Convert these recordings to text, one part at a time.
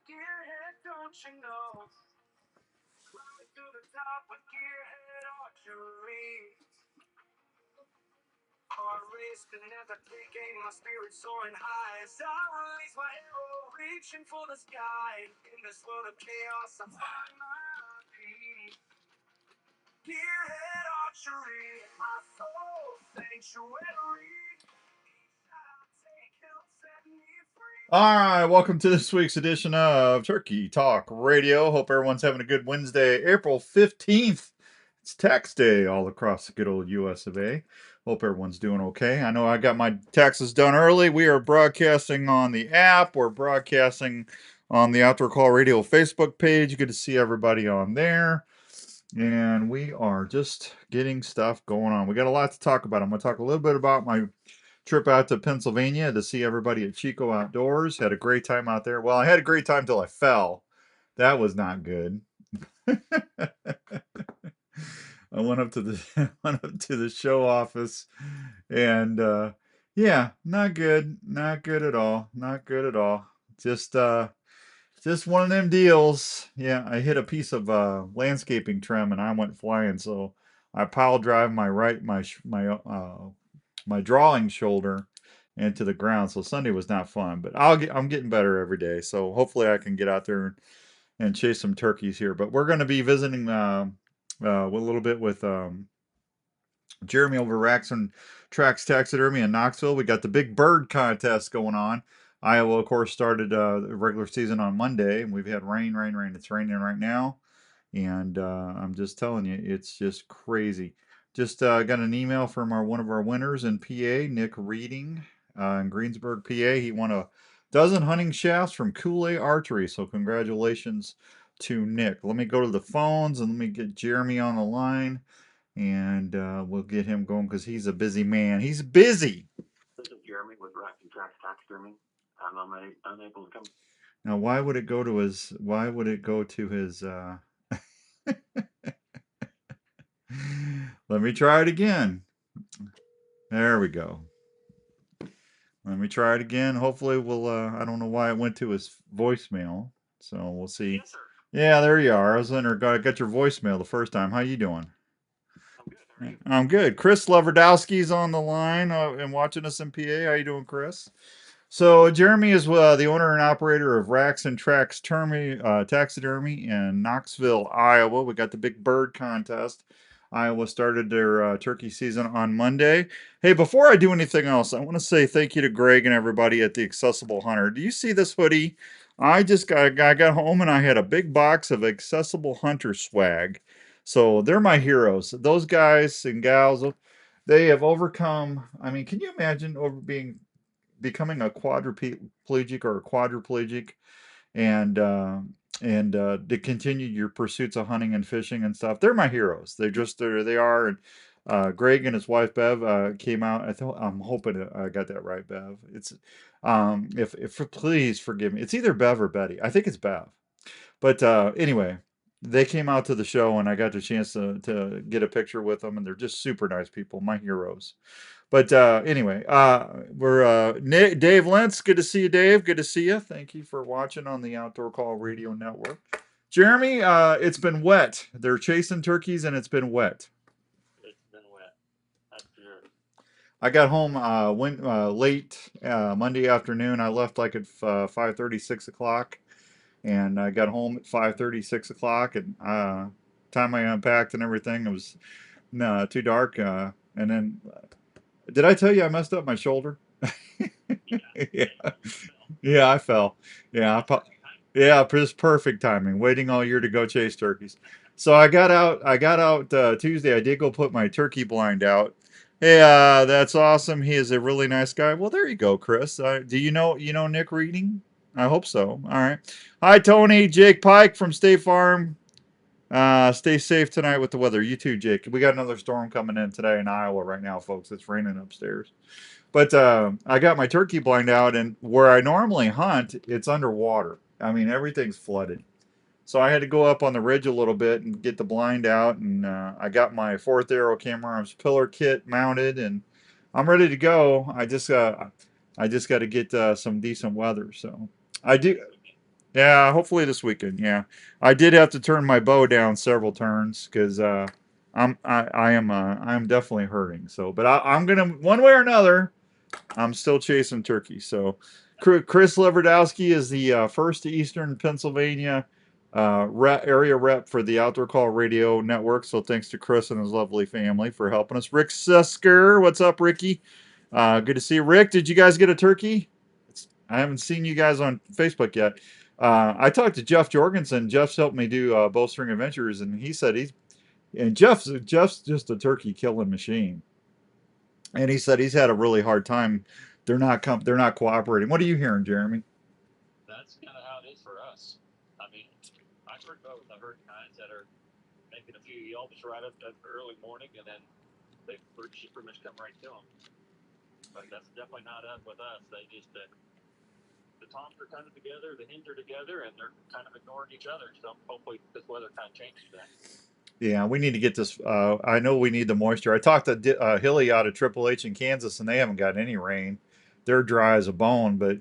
gearhead, don't you know? Climbing to the top with gearhead archery. Heart racing as I take aim, my spirit soaring high as I release my arrow, reaching for the sky. In this world of chaos, I find my peace. Gearhead archery, my soul sanctuary. All right, welcome to this week's edition of Turkey Talk Radio. Hope everyone's having a good Wednesday, April 15th. It's tax day all across the good old US of A. Hope everyone's doing okay. I know I got my taxes done early. We are broadcasting on the app. We're broadcasting on the Outdoor Call Radio Facebook page. Good to see everybody on there. And we are just getting stuff going on. We got a lot to talk about. I'm going to talk a little bit about my trip out to Pennsylvania to see everybody at Chico Outdoors. Had a great time out there. Well, I had a great time till I fell. That was not good. I went up to the show office, and yeah, not good. Not good at all. Not good at all. Just one of them deals. Yeah, I hit a piece of landscaping trim and I went flying. So I pile drive my drawing shoulder into the ground. So Sunday was not fun, but I'm getting better every day. So hopefully I can get out there and chase some turkeys here. But we're going to be visiting a little bit with Jeremy over Racks and Tracks Taxidermy in Knoxville. We got the big bird contest going on. Iowa, of course, started the regular season on Monday, and we've had rain. It's raining right now, and I'm just telling you, it's just crazy. Just got an email from one of our winners in PA, Nick Reading, in Greensburg, PA. He won a dozen hunting shafts from Kool-Aid Archery, so congratulations to Nick. Let me go to the phones and let me get Jeremy on the line, and we'll get him going because he's a busy man. He's busy. This is Jeremy with Racks and Tracks Taxidermy. I'm unable to come. Now, why would it go to his? Let me try it again. There we go. Let me try it again. Hopefully, we'll. I don't know why it went to his voicemail, so we'll see. Yes, sir. Yeah, there you are. I got your voicemail the first time. How you doing? I'm good. How are you? I'm good. Chris Loverdowski's on the line and watching us in PA. How you doing, Chris? So Jeremy is the owner and operator of Racks and Tracks Taxidermy in Knoxville, Iowa. We got the big bird contest. Iowa started their turkey season on Monday. Hey, before I do anything else, I want to say thank you to Greg and everybody at the Accessible Hunter. Do you see this hoodie? I got home and I had a big box of Accessible Hunter swag. So they're my heroes. Those guys and gals, they have overcome. I mean, can you imagine becoming a quadriplegic or a quadriplegic and to continue your pursuits of hunting and fishing and stuff? They're my heroes. They are. And Greg and his wife Bev came out. I'm hoping I got that right, Bev. It's if please forgive me. It's either Bev or Betty. I think it's Bev. But anyway, they came out to the show and I got the chance to get a picture with them, and they're just super nice people, my heroes. But anyway, we're Dave Lentz. Good to see you, Dave. Good to see you. Thank you for watching on the Outdoor Call Radio Network. Jeremy, it's been wet. They're chasing turkeys, and it's been wet. It's been wet. That's for sure. I got home late Monday afternoon. I left like at 5:30, 6 o'clock, and I got home at 5:30, 6 o'clock. And time I unpacked and everything, it was too dark. And then. Did I tell you I messed up my shoulder? Yeah. Yeah, I fell. Yeah, just perfect timing. Waiting all year to go chase turkeys. So I got out Tuesday. I did go put my turkey blind out. Hey, that's awesome. He is a really nice guy. Well, there you go, Chris. Do you know Nick Reading? I hope so. All right. Hi, Tony. Jake Pike from State Farm. Stay safe tonight with the weather. You too, Jake. We got another storm coming in today in Iowa right now, folks. It's raining upstairs. But I got my turkey blind out, and where I normally hunt, it's underwater. I mean, everything's flooded. So I had to go up on the ridge a little bit and get the blind out, and I got my fourth arrow camera arms pillar kit mounted, and I'm ready to go. I just got to get some decent weather. So I do. Yeah, hopefully this weekend. Yeah, I did have to turn my bow down several turns because I am definitely hurting. So, but I'm gonna one way or another. I'm still chasing turkey. So, Chris Leverdowski is the first Eastern Pennsylvania area rep for the Outdoor Call Radio Network. So, thanks to Chris and his lovely family for helping us. Rick Susker, what's up, Ricky? Good to see you. Rick, did you guys get a turkey? I haven't seen you guys on Facebook yet. I talked to Jeff Jorgensen. Jeff's helped me do Bowstring Adventures, and he said Jeff's just a turkey killing machine. And he said he's had a really hard time. They're not cooperating. What are you hearing, Jeremy? That's kind of how it is for us. I mean, I've heard both. I've heard kinds that are making a few yelps right up at early morning, and then they pretty much come right to them. But that's definitely not up with us. They just the toms are kind of together, the hens are together, and they're kind of ignoring each other. So hopefully this weather kind of changes that. Yeah, we need to get this. I know we need the moisture. I talked to Hilly out of Triple H in Kansas, and they haven't got any rain. They're dry as a bone, but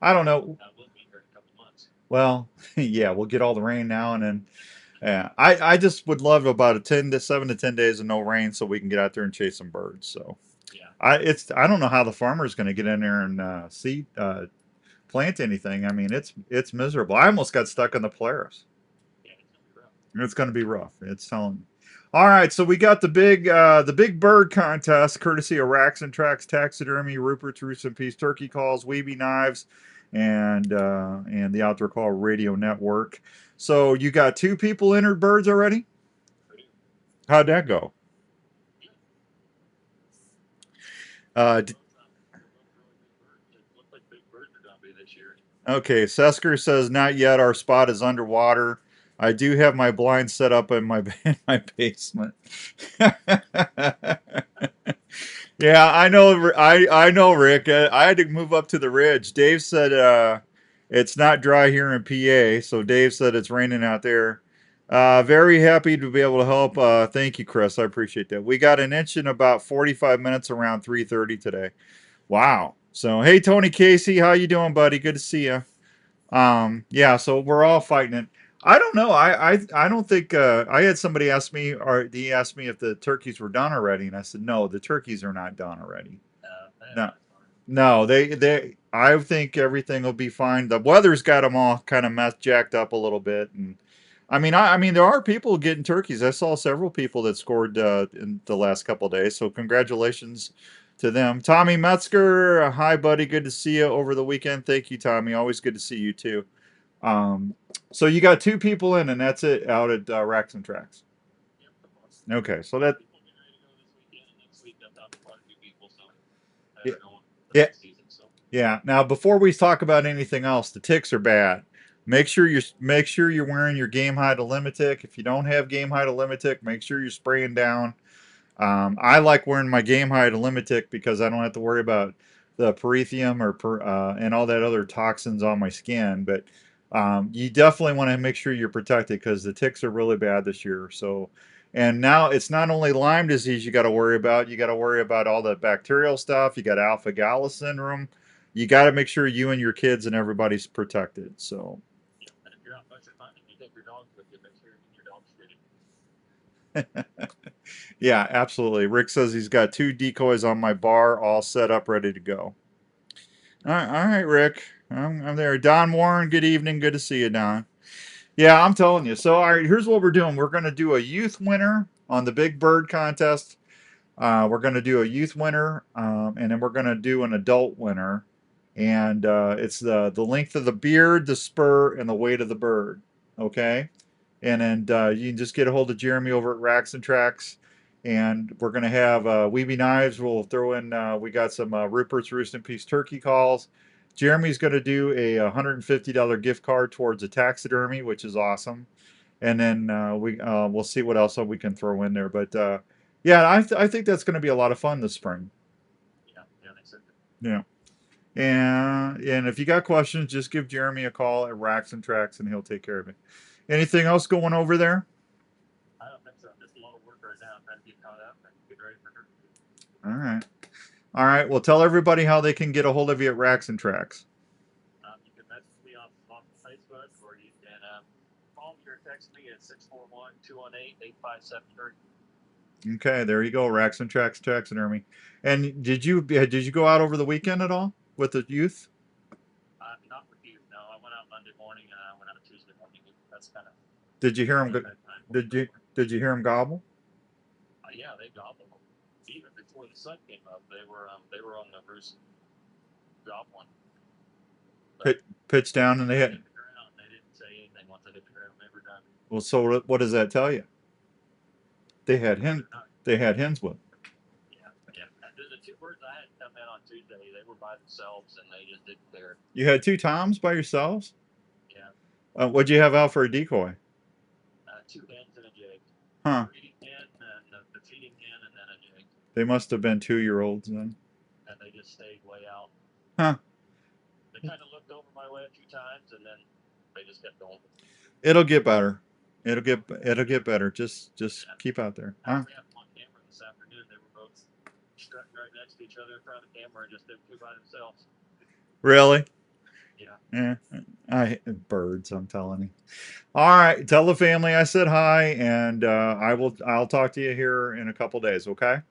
I don't know. We'll be here in a couple months. Well, yeah, we'll get all the rain now, and then yeah, I just would love about a 7 to 10 days of no rain so we can get out there and chase some birds. So Yeah. I don't know how the farmer's going to get in there and plant anything. I mean, it's miserable. I almost got stuck in the Polaris. Yeah, it's gonna be rough. It's going to be rough. It's telling me. All right, so we got the big bird contest, courtesy of Racks and Tracks Taxidermy, Rupert's Roost and Peace Turkey Calls, Weeby Knives, and the Outdoor Call Radio Network. So you got two people entered birds already. How'd that go? Uh, Okay, Sesker says not yet. Our spot is underwater. I do have my blind set up in my in my basement. Yeah, I know. I know, Rick. I had to move up to the ridge. Dave said it's not dry here in PA, so Dave said it's raining out there. Very happy to be able to help. Thank you, Chris. I appreciate that. We got an inch in about 45 minutes around 3:30 today. Wow. So hey, Tony Casey, how you doing, buddy? Good to see you. Yeah, so we're all fighting it. I don't know. I don't think I had somebody ask me, or he asked me if the turkeys were done already, and I said no, the turkeys are not done already. No, no, they. I think everything will be fine. The weather's got them all kind of jacked up a little bit, and I mean, there are people getting turkeys. I saw several people that scored in the last couple of days. So congratulations to them. Tommy Metzger, hi buddy, good to see you over the weekend. Thank you, Tommy. Always good to see you too. Um, so you got two people in, and that's it out at Racks and Tracks. Okay, so that yeah, yeah, yeah. Now before we talk about anything else, the ticks are bad. Make sure you're wearing your game high to limit tick. If you don't have game high to limit tick, make sure you're spraying down. I like wearing my game high to limit tick because I don't have to worry about the perithium and all that other toxins on my skin. But you definitely want to make sure you're protected because the ticks are really bad this year. So, and now it's not only Lyme disease you got to worry about. You got to worry about all the bacterial stuff. You got alpha gala syndrome. You got to make sure you and your kids and everybody's protected. So. And if you're out bunch of hunting, you take your dogs with you. Make sure your dog's fitted. Yeah, absolutely. Rick says he's got two decoys on my bar, all set up, ready to go. All right, Rick. I'm there. Don Warren, good evening. Good to see you, Don. Yeah, I'm telling you. So, all right, here's what we're doing. We're going to do a youth winner on the Big Bird contest. We're going to do a youth winner, and then we're going to do an adult winner. And it's the length of the beard, the spur, and the weight of the bird. Okay? And then you can just get a hold of Jeremy over at Racks and Tracks. And we're going to have Weeby Knives. We'll throw in, we got some Rupert's Roost and Peace turkey calls. Jeremy's going to do a $150 gift card towards a taxidermy, which is awesome. And then we'll see what else we can throw in there. But yeah, I think that's going to be a lot of fun this spring. Yeah, they said that. Yeah. And if you got questions, just give Jeremy a call at Racks and Tracks, and he'll take care of it. Anything else going over there? I don't think so. Just a lot of work right now. I'm trying to get caught up and get ready for her. All right. All right. Well, tell everybody how they can get a hold of you at Racks and Tracks. You can message me off Facebook bud, or you can call me or text me at 641-218-8573. Okay, there you go. Racks and Tracks Taxidermy. And did you go out over the weekend at all with the youth? Not with you. No, I went out Monday morning and I went out Tuesday morning. That's kind of Did you hear him? my bedtime. Did you hear him gobble? Yeah, they gobbled. Even before the sun came up, they were on the roost gobbling. But Pitch down and once they they hit. hit the ground, they didn't say anything. Once they hit the ground, they were done. Well, so what does that tell you? They had him. They're not. They had hens with. Yeah, yeah. The two birds I had come in on Tuesday, they were by themselves and they just didn't care. You had two toms by yourselves. Yeah, What'd you have out for a decoy? two hens and a jig. Huh? Breeding hen and the feeding hen, and then a jig. They must have been 2-year-olds then. And they just stayed way out. Huh? They kind of looked over my way a few times, and then they just kept going. It'll get better. It'll get better. Just Yeah. keep out there. I Huh? actually had them on camera this afternoon. They were both strutting right next to each other in front of the camera, and just them two by themselves. Really? Yeah. Yeah. Birds. I'm telling you. All right. Tell the family I said hi, and I'll talk to you here in a couple days. Okay.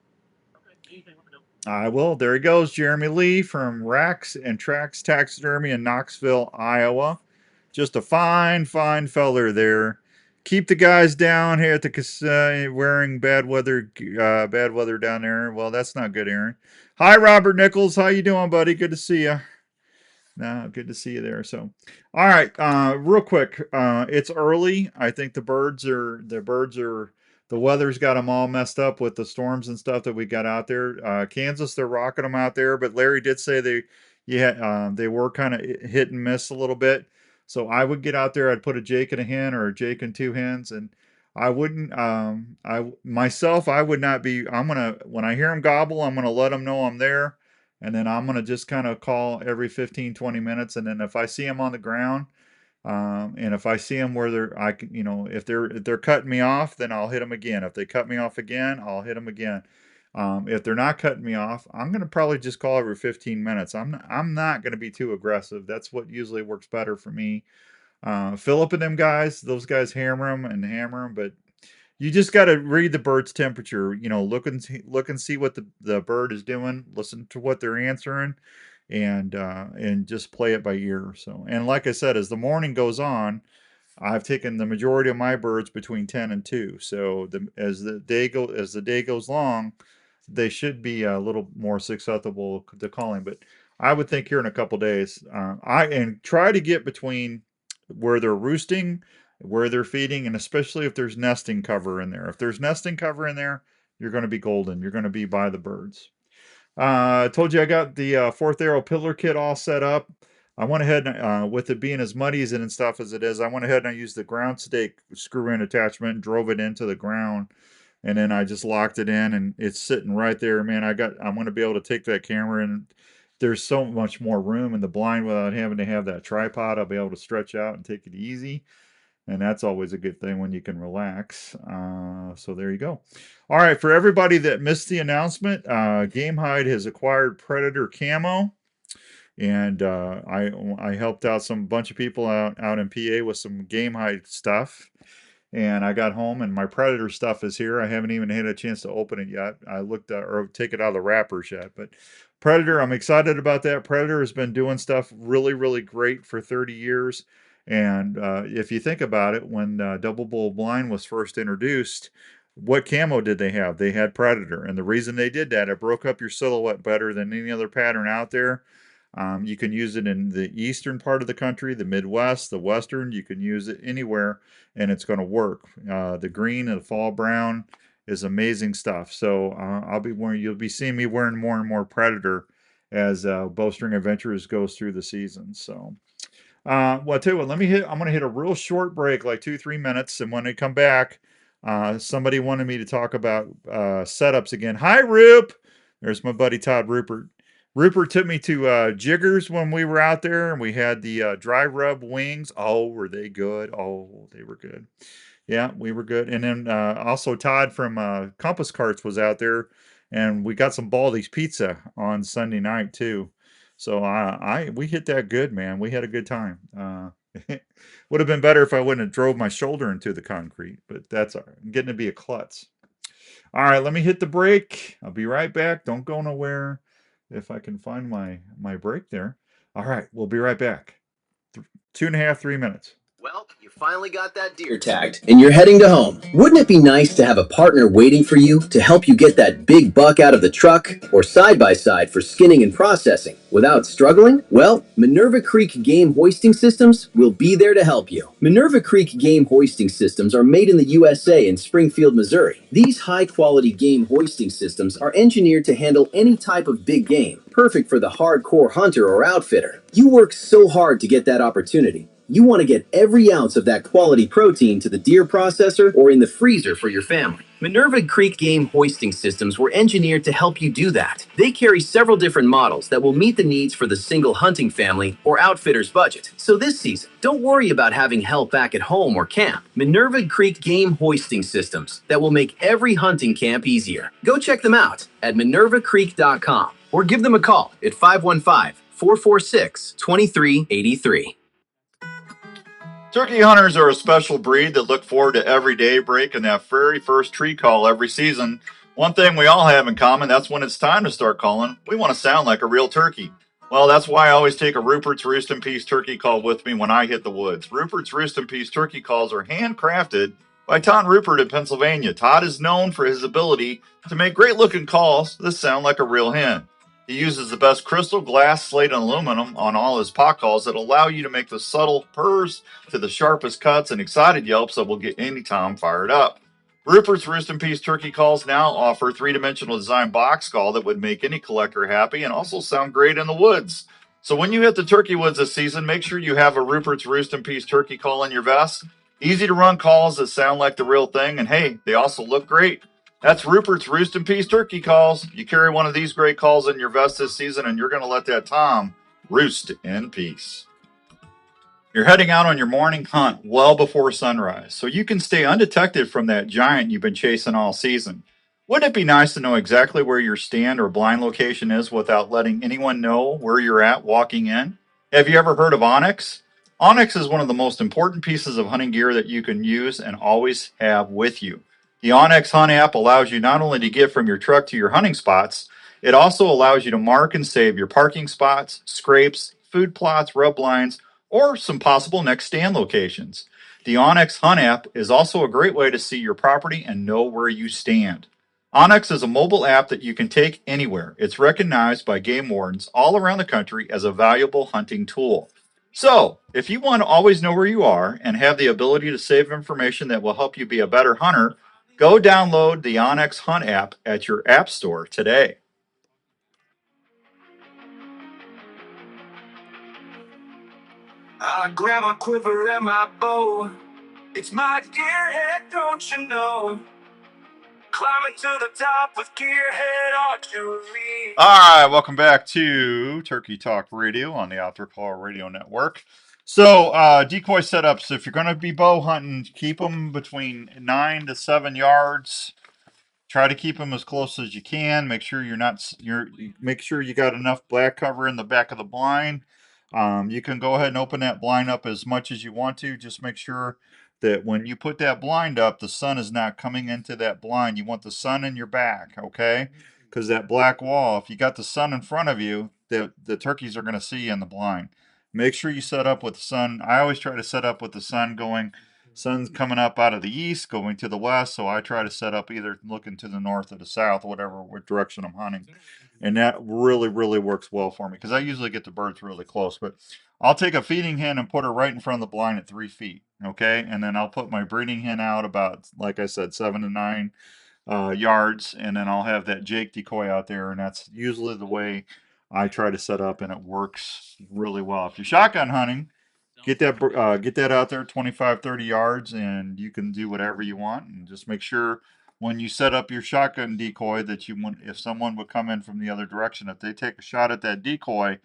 Okay. Anything, let me know. I will. There he goes, Jeremy Lee from Racks and Tracks Taxidermy in Knoxville, Iowa. Just a fine, fine feller there. Keep the guys down here at the wearing bad weather down there. Well, that's not good, Aaron. Hi, Robert Nichols. How you doing, buddy? Good to see you. No, good to see you there. So, all right, real quick. It's early. I think the weather's got them all messed up with the storms and stuff that we got out there. Kansas, they're rocking them out there, but Larry did say they were kind of hit and miss a little bit. So I would get out there. I'd put a Jake and a hen or a Jake and two hens, and I wouldn't. I myself, I would not be. I'm gonna when I hear them gobble, I'm gonna let them know I'm there, and then I'm going to just kind of call every 15, 20 minutes. And then if I see them on the ground, and if I see them where if they're cutting me off, then I'll hit them again. If they cut me off again, I'll hit them again. If they're not cutting me off, I'm going to probably just call every 15 minutes. I'm not going to be too aggressive. That's what usually works better for me. Philip and them guys, those guys hammer them, but you just got to read the bird's temperature. Look and see what the bird is doing. Listen to what they're answering, and just play it by ear. So, and like I said, as the morning goes on, I've taken the majority of my birds between 10 and 2. So as the day goes long, they should be a little more susceptible to calling. But I would think here in a couple days, I and try to get between where they're roosting, where they're feeding, and especially if there's nesting cover in there. If there's nesting cover in there, you're going to be golden. You're going to be by the birds. I told you I got the fourth arrow pillar kit all set up. I went ahead and, with it being as muddy as it and stuff as it is, I went ahead and I used the ground stake screw-in attachment and drove it into the ground, and then I just locked it in, and it's sitting right there. Man, I'm going to be able to take that camera, and there's so much more room in the blind without having to have that tripod. I'll be able to stretch out and take it easy, and that's always a good thing when you can relax. So there you go. All right, for everybody that missed the announcement, Game Hide has acquired Predator Camo, and I helped out some bunch of people out in PA with some Game Hide stuff. And I got home and my Predator stuff is here. I haven't even had a chance to open it yet. I looked or take it out of the wrappers yet, but Predator, I'm excited about that. Predator has been doing stuff really, really great for 30 years. And if you think about it, when Double Bull Blind was first introduced, what camo did they have? They had Predator. And the reason they did that, it broke up your silhouette better than any other pattern out there. You can use it in the eastern part of the country, the Midwest, the Western. You can use it anywhere, and it's going to work. The green and the fall brown is amazing stuff. So you'll be seeing me wearing more and more Predator as Bowstring Adventures goes through the season. So, well, I tell you what, I'm going to hit a real short break, like 2-3 minutes, and when I come back, somebody wanted me to talk about setups again. Hi, Rube. There's my buddy Todd Rupert. Rupert took me to Jiggers when we were out there, and we had the dry rub wings. Oh, were they good? Oh, they were good. Yeah, we were good. And then also Todd from Compass Carts was out there, and we got some Baldy's pizza on Sunday night too. So we hit that good, man. We had a good time. Would have been better if I wouldn't have drove my shoulder into the concrete, but that's all right. I'm getting to be a klutz. All right, let me hit the break. I'll be right back. Don't go nowhere. If I can find my break there. All right, we'll be right back. 2.5, 3 minutes. Well, you finally got that deer tagged, and you're heading to home. Wouldn't it be nice to have a partner waiting for you to help you get that big buck out of the truck or side by side for skinning and processing without struggling? Well, Minerva Creek Game Hoisting Systems will be there to help you. Minerva Creek Game Hoisting Systems are made in the USA in Springfield, Missouri. These high quality game hoisting systems are engineered to handle any type of big game, perfect for the hardcore hunter or outfitter. You work so hard to get that opportunity. You want to get every ounce of that quality protein to the deer processor or in the freezer for your family. Minerva Creek Game Hoisting Systems were engineered to help you do that. They carry several different models that will meet the needs for the single hunting family or outfitter's budget. So this season, don't worry about having help back at home or camp. Minerva Creek Game Hoisting Systems that will make every hunting camp easier. Go check them out at minervacreek.com or give them a call at 515 446 2383. Turkey hunters are a special breed that look forward to every day break and that very first tree call every season. One thing we all have in common, that's when it's time to start calling. We want to sound like a real turkey. Well, that's why I always take a Rupert's Roost and Peace turkey call with me when I hit the woods. Rupert's Roost and Peace turkey calls are handcrafted by Todd Rupert in Pennsylvania. Todd is known for his ability to make great looking calls that sound like a real hen. He uses the best crystal, glass, slate, and aluminum on all his pot calls that allow you to make the subtle purrs to the sharpest cuts and excited yelps that will get any tom fired up. Rupert's Roost and Peace turkey calls now offer three-dimensional design box call that would make any collector happy and also sound great in the woods. So when you hit the turkey woods this season, make sure you have a Rupert's Roost and Peace turkey call in your vest. Easy to run calls that sound like the real thing, and hey, they also look great. That's Rupert's Roost and Peace turkey calls. You carry one of these great calls in your vest this season, and you're going to let that tom roost in peace. You're heading out on your morning hunt well before sunrise, so you can stay undetected from that giant you've been chasing all season. Wouldn't it be nice to know exactly where your stand or blind location is without letting anyone know where you're at walking in? Have you ever heard of Onyx? Onyx is one of the most important pieces of hunting gear that you can use and always have with you. The Onyx Hunt app allows you not only to get from your truck to your hunting spots, it also allows you to mark and save your parking spots, scrapes, food plots, rub lines, or some possible next stand locations. The Onyx Hunt app is also a great way to see your property and know where you stand. Onyx is a mobile app that you can take anywhere. It's recognized by game wardens all around the country as a valuable hunting tool. So, if you want to always know where you are and have the ability to save information that will help you be a better hunter, go download the Onyx Hunt app at your app store today. I grab my quiver and my bow. It's my gearhead, don't you know? Climbing to the top with gearhead archery. All right, welcome back to Turkey Talk Radio on the Outdoor Call Radio Network. So, decoy setups, if you're going to be bow hunting, keep them between 9 to 7 yards. Try to keep them as close as you can. Make sure make sure you got enough black cover in the back of the blind. You can go ahead and open that blind up as much as you want to. Just make sure that when you put that blind up, the sun is not coming into that blind. You want the sun in your back, okay? Because that black wall, if you got the sun in front of you, the turkeys are going to see you in the blind. Make sure you set up with the sun. I always try to set up with the sun's coming up out of the east, going to the west. So I try to set up either looking to the north or the south, whatever direction I'm hunting. And that really, really works well for me because I usually get the birds really close. But I'll take a feeding hen and put her right in front of the blind at 3 feet. Okay. And then I'll put my breeding hen out about, like I said, 7 to 9 yards. And then I'll have that Jake decoy out there. And that's usually the way I try to set up. And it works really well. If you're shotgun hunting, get that out there 25, 30 yards, and you can do whatever you want. And just make sure when you set up your shotgun decoy that you want, if someone would come in from the other direction, if they take a shot at that decoy,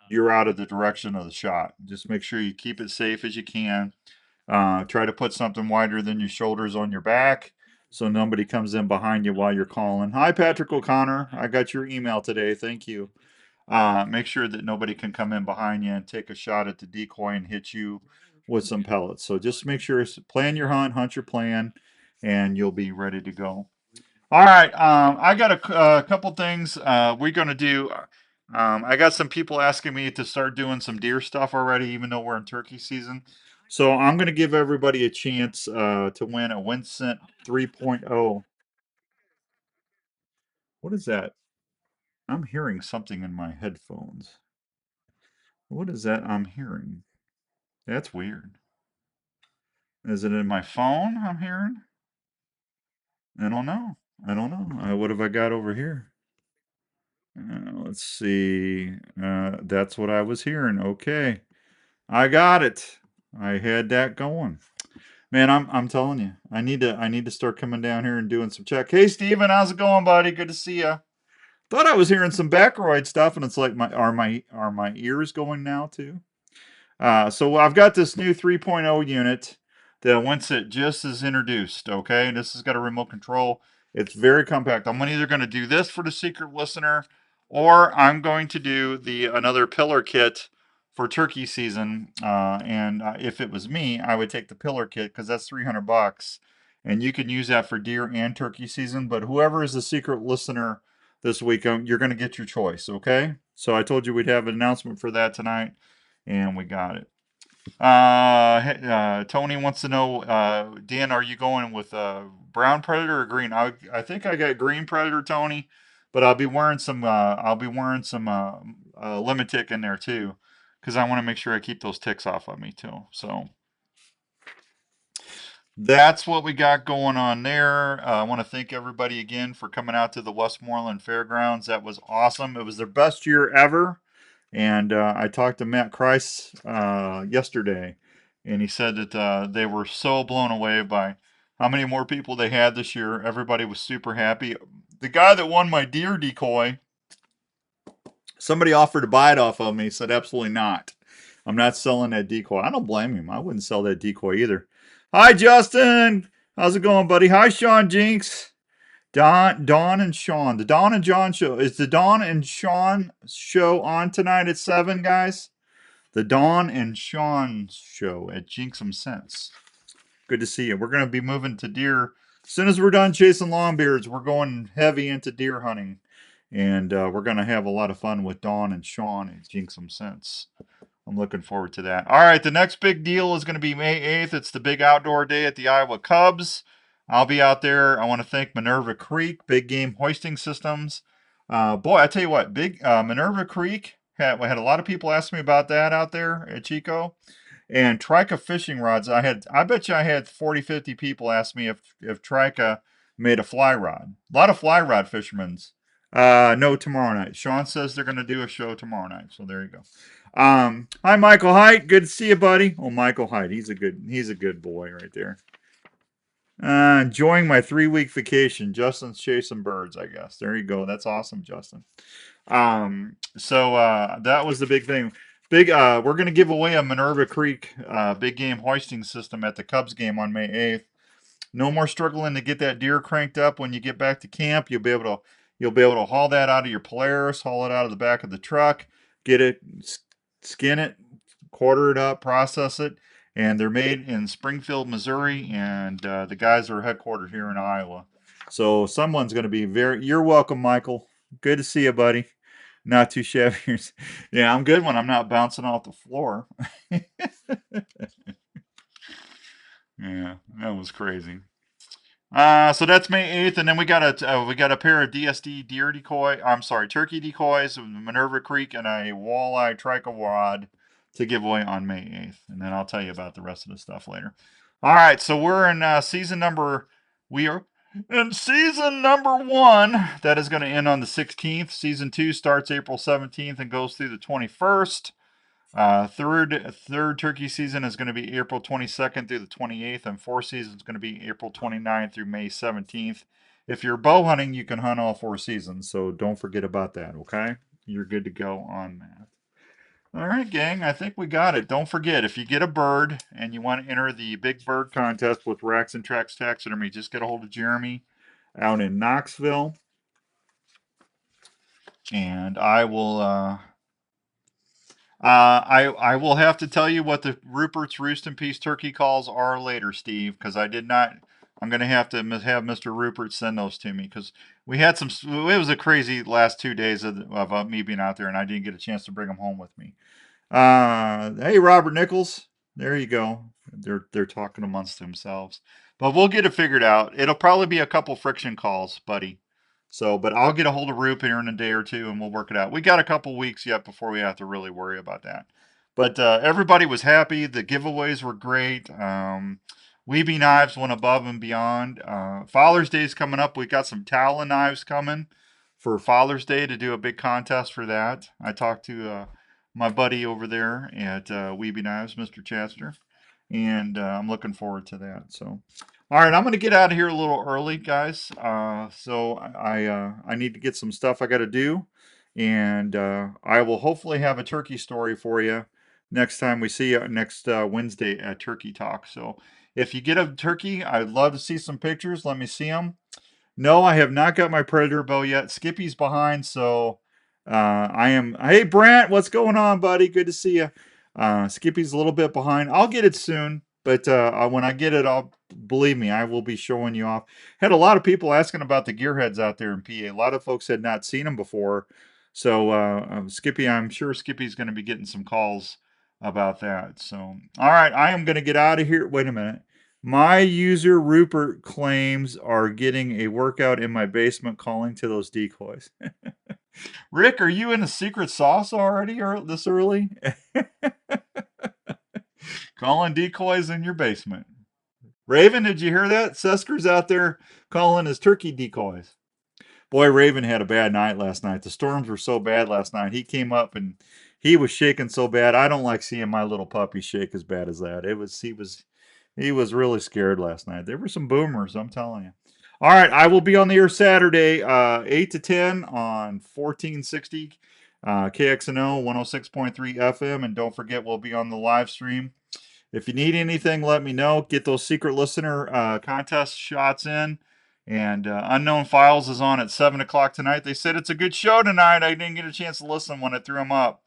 you're out of the direction of the shot. Just make sure you keep it safe as you can. Try to put something wider than your shoulders on your back so nobody comes in behind you while you're calling. Hi, Patrick O'Connor. I got your email today. Thank you. Make sure that nobody can come in behind you and take a shot at the decoy and hit you with some pellets. So just make sure, plan your hunt your plan, and you'll be ready to go. All right, I got a couple things we're gonna do. I got some people asking me to start doing some deer stuff already, even though we're in turkey season. So I'm gonna give everybody a chance to win a Winston 3.0. What is that? I'm hearing something in my headphones. What is that I'm hearing? That's weird. Is it in my phone I'm hearing? I don't know. I don't know. What have I got over here? Let's see. That's what I was hearing. Okay. I got it. I had that going. Man, I'm telling you. I need to start coming down here and doing some check. Hey Steven, how's it going, buddy? Good to see you. Thought I was hearing some Baccaroid stuff, and it's like my ears going now too? So I've got this new 3.0 unit that once it just is introduced, okay? And this has got a remote control. It's very compact. I'm either going to do this for the secret listener, or I'm going to do the another pillar kit for turkey season. And if it was me, I would take the pillar kit because that's $300, and you can use that for deer and turkey season. But whoever is the secret listener this week, you're going to get your choice, okay? So I told you we'd have an announcement for that tonight, and we got it. Tony wants to know, Dan, are you going with brown predator or green? I think I got green predator, Tony, but I'll be wearing some limit tick in there too, because I want to make sure I keep those ticks off of me too. So that's what we got going on there. I want to thank everybody again for coming out to the Westmoreland Fairgrounds. That was awesome. It was their best year ever. And I talked to Matt Kreis yesterday, and he said that they were so blown away by how many more people they had this year. Everybody was super happy. The guy that won my deer decoy, somebody offered to buy it off of me. He said, absolutely not. I'm not selling that decoy. I don't blame him. I wouldn't sell that decoy either. Hi, Justin. How's it going, buddy? Hi, Sean Jinks. Don and Sean. The Don and John show. Is the Don and Sean show on tonight at 7, guys? The Don and Sean show at Jinx 'em Sense. Good to see you. We're going to be moving to deer. As soon as we're done chasing longbeards, we're going heavy into deer hunting. And we're going to have a lot of fun with Don and Sean at Jinx 'em Sense. I'm looking forward to that. All right, the next big deal is going to be May 8th. It's the big outdoor day at the Iowa Cubs. I'll be out there. I want to thank Minerva Creek, Big Game Hoisting Systems. Boy, I tell you what, big Minerva Creek had a lot of people ask me about that out there at Chico. And Trica fishing rods, I bet you I had 40, 50 people ask me if Trica made a fly rod. A lot of fly rod fishermen's. No, tomorrow night. Sean says they're going to do a show tomorrow night. So there you go. Hi Michael Height. Good to see you, buddy. Oh, Michael Height. He's a good boy right there. Enjoying my 3-week vacation. Justin's chasing birds, I guess. There you go. That's awesome, Justin. So that was the big thing. We're gonna give away a Minerva Creek big game hoisting system at the Cubs game on May 8th. No more struggling to get that deer cranked up when you get back to camp. You'll be able to haul that out of your Polaris, haul it out of the back of the truck, get it, skin it, quarter it up, process it, and they're made in Springfield, Missouri, and the guys are headquartered here in Iowa. So someone's going to be very. You're welcome, Michael. Good to see you, buddy. Not too shabby. Yeah, I'm good when I'm not bouncing off the floor. Yeah, that was crazy. So that's May 8th, and then we got a pair of DSD deer decoy. I'm sorry, turkey decoys with Minerva Creek and a walleye trica rod to give away on May 8th, and then I'll tell you about the rest of the stuff later. All right, so we're in season number. We are in season number 1. That is going to end on the 16th. Season 2 starts April 17th and goes through the 21st. Third turkey season is going to be April 22nd through the 28th, and fourth season is going to be April 29th through May 17th. If you're bow hunting, you can hunt all 4 seasons, so don't forget about that, okay? You're good to go on that. All right, gang, I think we got it. Don't forget, if you get a bird and you want to enter the big bird contest with Racks and Tracks Taxidermy, just get a hold of Jeremy out in Knoxville, and I will I will have to tell you what the Rupert's Roost and Peace turkey calls are later, Steve, because I did not. I'm going to have Mr. Rupert send those to me because we had some. It was a crazy last 2 days of me being out there, and I didn't get a chance to bring them home with me. Hey, Robert Nichols. There you go. They're talking amongst themselves, but we'll get it figured out. It'll probably be a couple friction calls, buddy. So, but I'll get a hold of Roop here in a day or two, and we'll work it out. We got a couple weeks yet before we have to really worry about that. But everybody was happy. The giveaways were great. Weeby knives went above and beyond. Father's Day is coming up. We got some Talon knives coming for Father's Day to do a big contest for that. I talked to my buddy over there at Weeby Knives, Mr. Chester, and I'm looking forward to that. So, all right, I'm going to get out of here a little early, guys. I need to get some stuff I got to do, and I will hopefully have a turkey story for you next time we see you next Wednesday at Turkey Talk. So, if you get a turkey, I'd love to see some pictures. Let me see them. No, I have not got my predator bow yet. Skippy's behind, so I am. Hey, Brant, what's going on, buddy? Good to see you. Skippy's a little bit behind. I'll get it soon, but when I get it, I'll believe me, I will be showing you off. Had a lot of people asking about the gearheads out there in PA. A lot of folks had not seen them before, so Skippy, I'm sure Skippy's going to be getting some calls about that. So, all right, I am going to get out of here. Wait a minute. My user Rupert claims are getting a workout in my basement calling to those decoys. Rick, are you in a secret sauce already or this early? Calling decoys in your basement. Raven, did you hear that? Susker's out there calling his turkey decoys. Boy, Raven had a bad night last night. The storms were so bad last night. He came up and he was shaking so bad. I don't like seeing my little puppy shake as bad as that. He was really scared last night. There were some boomers, I'm telling you. All right, I will be on the air Saturday, 8 to 10 on 1460 KXNO 106.3 FM. And don't forget, we'll be on the live stream. If you need anything, let me know. Get those secret listener contest shots in. And Unknown Files is on at 7 o'clock tonight. They said it's a good show tonight. I didn't get a chance to listen when I threw them up.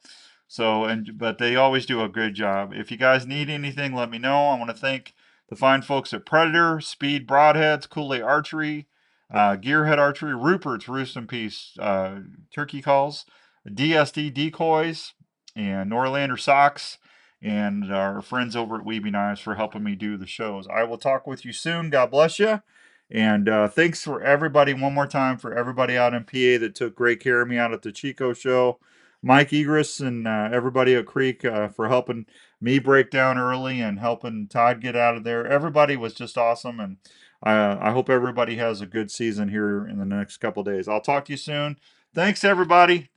But they always do a good job. If you guys need anything, let me know. I want to thank the fine folks at Predator, Speed Broadheads, Kool-Aid Archery, Gearhead Archery, Rupert's Roost and Peace Turkey Calls, DSD Decoys, and Norlander Socks, and our friends over at Weeby Knives for helping me do the shows. I will talk with you soon. God bless you. And thanks for everybody, one more time, for everybody out in PA that took great care of me out at the Chico show. Mike Egris and everybody at Creek for helping me break down early and helping Todd get out of there. Everybody was just awesome, and I hope everybody has a good season here in the next couple days. I'll talk to you soon. Thanks, everybody.